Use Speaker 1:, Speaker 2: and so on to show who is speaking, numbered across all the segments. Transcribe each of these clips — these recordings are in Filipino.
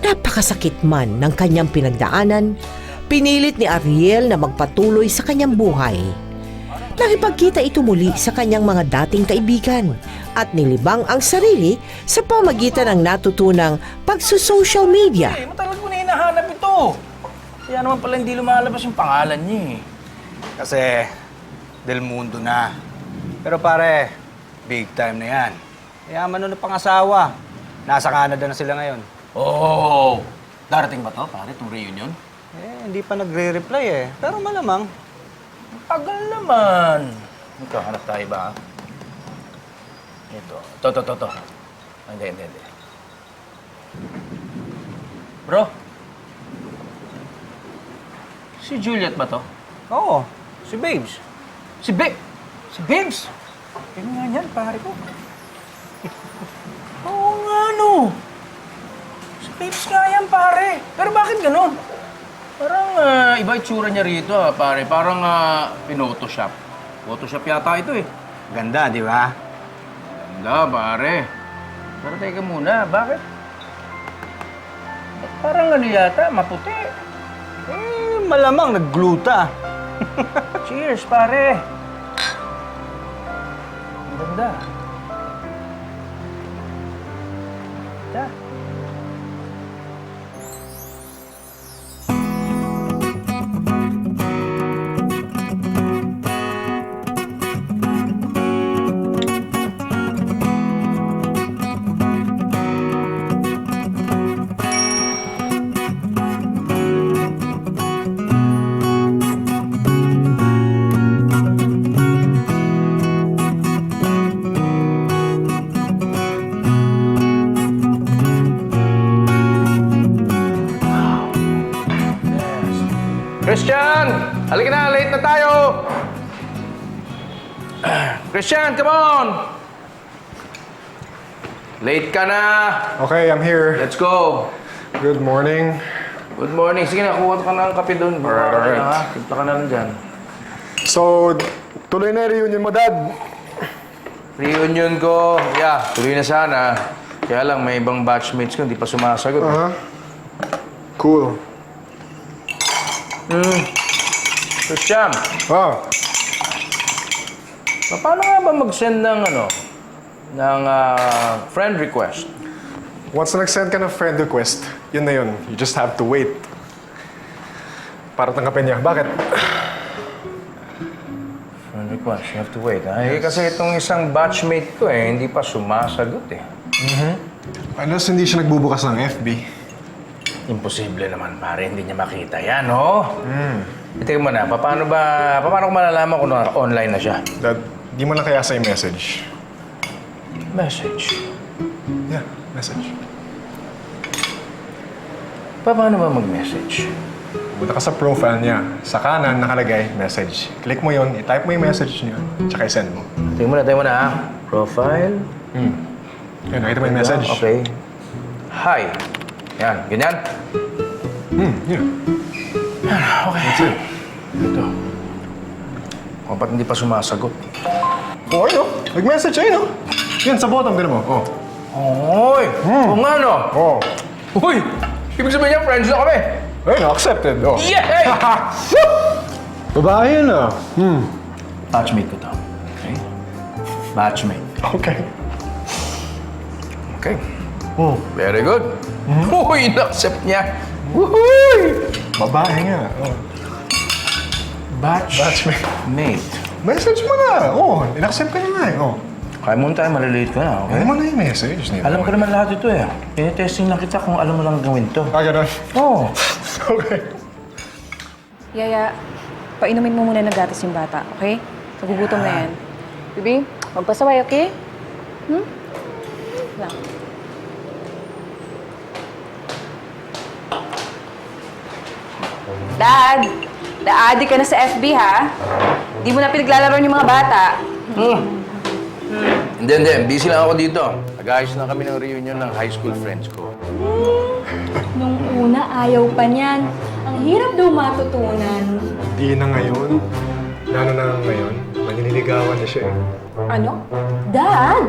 Speaker 1: napakasakit man ng kanyang pinagdaanan, pinilit ni Ariel na magpatuloy sa kanyang buhay. Nakipagkita ito muli sa kanyang mga dating kaibigan at nilibang ang sarili sa pamagitan ng natutunang pagsusocial media.
Speaker 2: Matagal ko na hinahanap ito. Kaya naman pala hindi lumalabas yung pangalan niya eh.
Speaker 3: Kasi Del Mundo na. Pero pare, big time na yan. Yaman nun ng pangasawa. Nasa Canada na sila ngayon.
Speaker 2: Oh, darating ba to, pare, itong reunion?
Speaker 3: Hindi pa nagre-reply eh. Pero malamang.
Speaker 2: Ang tagal naman. Ito, hanap tayo ba? Ito. Ito. Hindi. Bro? Si Juliet ba to?
Speaker 3: Oo, si Babes.
Speaker 2: Si Babes? Yun nga yan, pare ko. Oo nga, no. Si Babes nga yan, pare. Pero bakit ganun? Parang iba itsura niya rito, pare. Parang pinotoshop. Photoshop yata ito eh.
Speaker 3: Ganda, di ba?
Speaker 2: Ganda, pare. Pero teka muna, bakit? Parang ano yata, maputi.
Speaker 3: Malamang naggluta.
Speaker 2: Cheers, pare. Ang ganda. Ganda. Christian! Halika na, late na tayo! Christian, come on! Late ka na!
Speaker 4: Okay, I'm here.
Speaker 2: Let's go!
Speaker 4: Good morning.
Speaker 2: Good morning. Sige na, kuha ka na ng kape doon.
Speaker 4: Alright.
Speaker 2: Timpla ka na lang dyan.
Speaker 4: So, tuloy na yung reunion mo, Dad.
Speaker 2: Reunion ko, tuloy na sana. Kaya lang, may ibang batchmates ko, hindi pa sumasagot.
Speaker 4: Cool.
Speaker 2: Christian,
Speaker 4: Oh,
Speaker 2: paano nga ba mag-send ng friend request?
Speaker 4: once nag-send ka ng friend request, yun na yun. You just have to wait. Para tanggapin niya. Bakit?
Speaker 2: Friend request, you have to wait. Kasi itong isang batchmate ko hindi pa sumasagot eh.
Speaker 4: Unless hindi siya nagbubukas ng FB.
Speaker 2: Imposible naman, pare. Hindi niya makita yan, no? Tingnan mo na, paano ko malalaman kung online na siya?
Speaker 4: Dad, di mo lang kaya sa message.
Speaker 2: Message?
Speaker 4: Yeah, message.
Speaker 2: Paano ba mag-message?
Speaker 4: Punta ka sa profile niya. Sa kanan, nakalagay, message. Click mo yun, i-type mo yung message niya, tsaka i-send mo.
Speaker 2: Tingnan mo na, Profile.
Speaker 4: Yan, nakita mo yung message.
Speaker 2: Okay. Hi. Yan, ganyan.
Speaker 4: Yeah.
Speaker 2: Okay.
Speaker 4: That's it.
Speaker 2: Ito. O, ba't hindi pa sumasagot?
Speaker 4: Oh, ayun, nag-message, ayun, Yan, sa bottom, din mo. Oh.
Speaker 2: Oy! Oo nga, no?
Speaker 4: Oh.
Speaker 2: Uy! Ibig sabihin niya, friends na kami!
Speaker 4: Ayun, accepted. Oh.
Speaker 2: Yay!
Speaker 4: Babae yun, ah.
Speaker 2: Batchmate ko to. Okay? Batchmate.
Speaker 4: Okay.
Speaker 2: Okay. Very good. Uy, in-accept niya. Woohooy!
Speaker 4: Babae nga. Oh. Batchmate.
Speaker 2: Mate.
Speaker 4: Message mo na. Oh, in-accept ka na nga eh. Oh.
Speaker 2: Kaya muna tayo, malilate ka na, okay?
Speaker 4: Ano mo na yung message nito?
Speaker 2: Alam ko naman lahat ito eh. Tinitesting lang kita kung alam mo lang gawin to.
Speaker 4: Ah, ganun.
Speaker 2: Oo.
Speaker 4: Okay.
Speaker 5: Yaya, painumin mo muna ng gatas yung bata, okay? Nagugutom na yan. Bibi, magpasaway, okay? Lang. Dad! Na-addict ka na sa FB, ha? Di mo na pinaglalaroan yung mga bata.
Speaker 2: Hindi. Busy lang ako dito. Nag-ayos na kami ng reunion ng high school friends ko.
Speaker 6: Nung una, ayaw pa niyan. Ang hirap daw matutunan.
Speaker 4: Di na ngayon. Lalo na ngayon. Manililigawan na siya eh.
Speaker 6: Ano? Dad?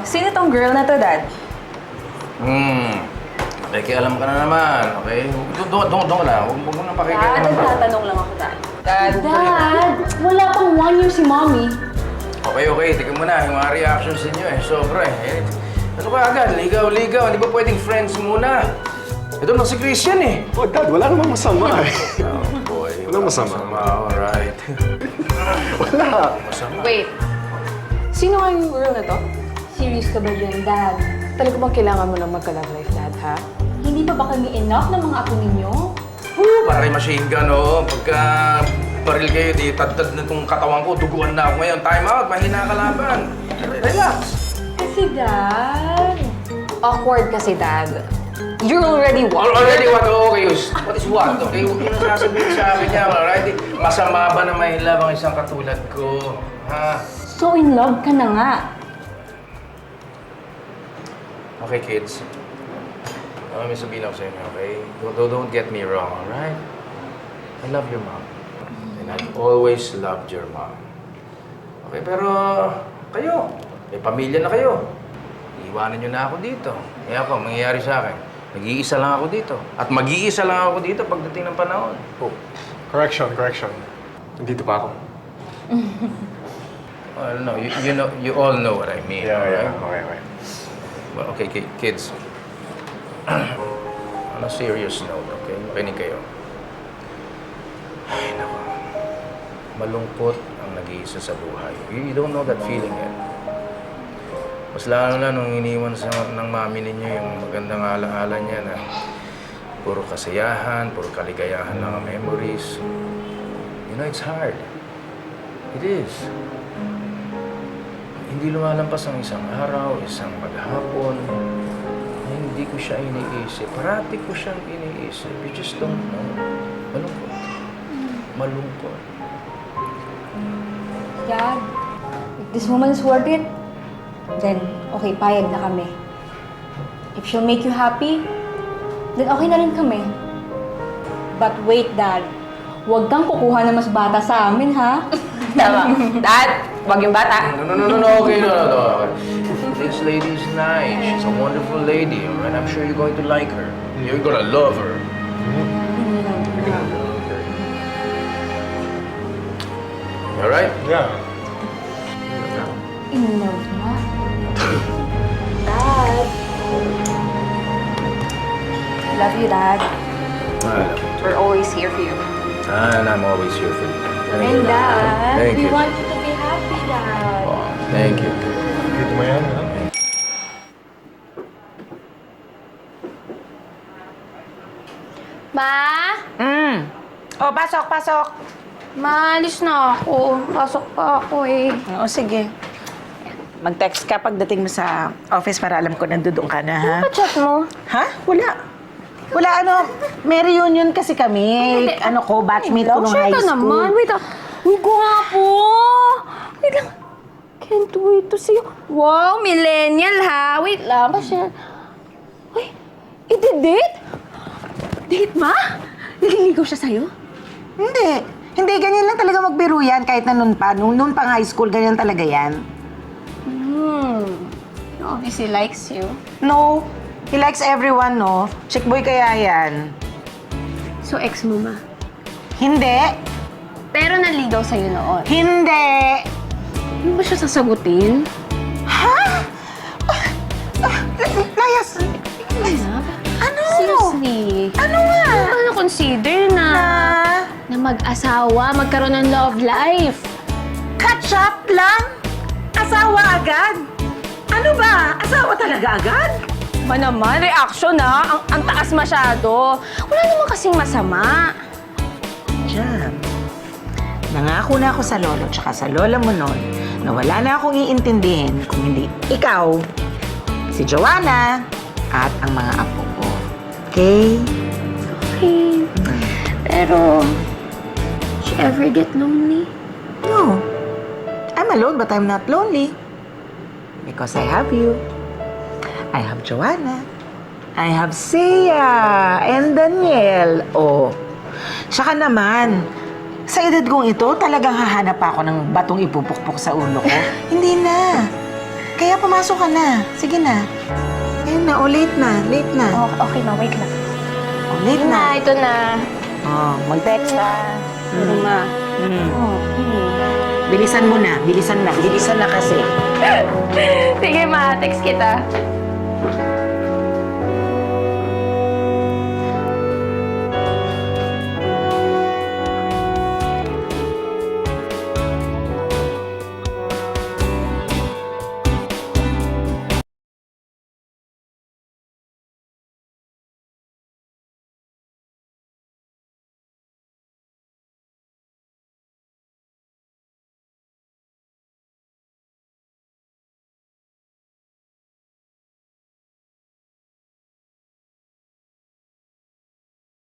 Speaker 5: sino tong girl na to, Dad?
Speaker 2: Alam ka na naman, okay? Doon lang. Huwag mo nang
Speaker 5: Dad,
Speaker 2: naman.
Speaker 5: nagtatanong lang ako, Dad. Dad,
Speaker 6: Dad, wala pang 1 year si Mommy.
Speaker 2: Okay. Tingnan mo na. Yung mga reactions ninyo sobra eh. Ano ka agad? Ligaw. Di ba pwedeng friends muna? Ito na si Christian eh.
Speaker 4: Oh, Dad, wala namang masama eh.
Speaker 2: Oh, boy.
Speaker 4: Walang masama.
Speaker 2: Alright.
Speaker 4: Wala.
Speaker 5: Wait. Sino nga yung girl na to?
Speaker 6: Serious ka ba dyan, Dad?
Speaker 5: Talaga bang kailangan mo na magka-love life, Dad, ha?
Speaker 6: Hindi pa ba kami enough ng mga apo ninyo?
Speaker 2: Para kay machine gun, oh. Pagka baril kayo, di tad na itong katawan ko, duguan na ako ngayon. Time out, mahina ka laban. Relax.
Speaker 6: Kasi, Dad...
Speaker 5: Awkward kasi, Dad. You're already what?
Speaker 2: Already what? Okay, what is what? Okay, huwag mo na sasabihin sa akin niya, alright? Masama ba na mahilab ang isang katulad ko? Ha?
Speaker 6: So in love ka na nga.
Speaker 2: Okay, kids. May sabihin ako sa inyo, okay? Don't get me wrong, alright? I love your mom. And I've always loved your mom. Okay, pero kayo, may pamilya na kayo. Iiwanan nyo na ako dito. Kaya ako, mangyayari sa akin. Nag-iisa lang ako dito. At mag-iisa lang ako dito pagdating ng panahon.
Speaker 4: Oh, correction. Nandito pa ako.
Speaker 2: Well, no, you all know what I mean.
Speaker 4: Yeah.
Speaker 2: alright?
Speaker 4: Okay.
Speaker 2: Well, okay, kids. On a serious note, okay? Makinig kayo. Ay, naku. Malungkot ang nag-iisa sa buhay. You don't know that feeling yet. Mas lalo na nung iniwan ng mami ninyo yung magandang alaala niya na puro kasayahan, puro kaligayahan lang ang memories. You know, it's hard. It is. Hindi lumalampas ang isang araw, isang maghapon, na hindi ko siya iniisip. Parati ko siyang iniisip. You just don't know. Malungkot.
Speaker 6: Dad, if this woman is worth it, then okay, payag na kami. If she'll make you happy, then okay na rin kami. But wait, Dad. Huwag kang kukuha na mas bata sa amin, ha?
Speaker 5: Tama. Dad, wag yung bata.
Speaker 2: No, okay, no. This lady is nice. She's a wonderful lady, alright? I'm sure you're going to like her. You're gonna love her. Alright?
Speaker 4: Yeah.
Speaker 6: In love na. Dad.
Speaker 5: I love you, Dad.
Speaker 2: I love you.
Speaker 5: We're always here for you.
Speaker 2: And I'm always here for you.
Speaker 6: And Dad,
Speaker 2: Thank
Speaker 6: we
Speaker 2: you.
Speaker 6: want you to be happy, Dad.
Speaker 2: Oh, thank you.
Speaker 4: Dito mo yan, ha?
Speaker 6: Ma?
Speaker 7: Oh, pasok.
Speaker 6: Ma, alis na ako. Pasok pa ako eh.
Speaker 7: Oo, sige. Mag-text ka pagdating mo sa office para alam ko nandoon ka na, ha?
Speaker 6: Pa-chat mo.
Speaker 7: Ha? Wala, may reunion kasi kami. Ano ko, batchmate ko nung high
Speaker 6: Share ka
Speaker 7: school.
Speaker 6: naman. Wait, ang gwapo. Wait lang. Can't wait to see you. Wow, millennial ha. Wait lang. Pa-share. Uy, iti-date? Date ma? Naliligaw siya sa'yo?
Speaker 7: Hindi, ganyan lang talaga magbiro yan kahit na noon pa. Noon pang high school, ganyan talaga yan.
Speaker 6: Obviously likes you.
Speaker 7: No, he likes everyone, no? Chick boy kaya yan.
Speaker 6: So ex mo ma?
Speaker 7: Hindi,
Speaker 6: Pero naligaw sa'yo noon.
Speaker 7: hindi.
Speaker 6: Hindi ba siya sasagutin?
Speaker 7: Layas. Ano?
Speaker 6: Seriously?
Speaker 7: Ano nga?
Speaker 6: Ano consider na mag-asawa, magkaroon ng love life?
Speaker 7: Catch up lang? Asawa agad? Ano ba? Asawa talaga agad?
Speaker 6: Ma naman, reaction na. Ang taas masyado. Wala naman kasing masama.
Speaker 7: Diyan. Nangako na ako sa lolo tsaka sa lola mo noon na wala na akong iintindihin kung hindi ikaw, si Joanna, at ang mga apo ko. Okay?
Speaker 6: Okay. Pero, she ever get lonely?
Speaker 7: No. I'm alone but I'm not lonely. Because I have you. I have Joanna. I have Sia and Daniel. Oh. Tsaka naman, sa edad kong ito, talagang hahanap ako ng batong ipupukpok sa ulo ko. Hindi na. Kaya pumasok ka na. Sige na. Ayun na, late na. Late na.
Speaker 5: Oh, okay ma, wait lang.
Speaker 7: Late na.
Speaker 6: Ito na.
Speaker 7: Mag-text ka.
Speaker 6: Ma.
Speaker 7: Bilisan mo na. Bilisan na. Bilisan na kasi.
Speaker 6: Sige ma, text kita.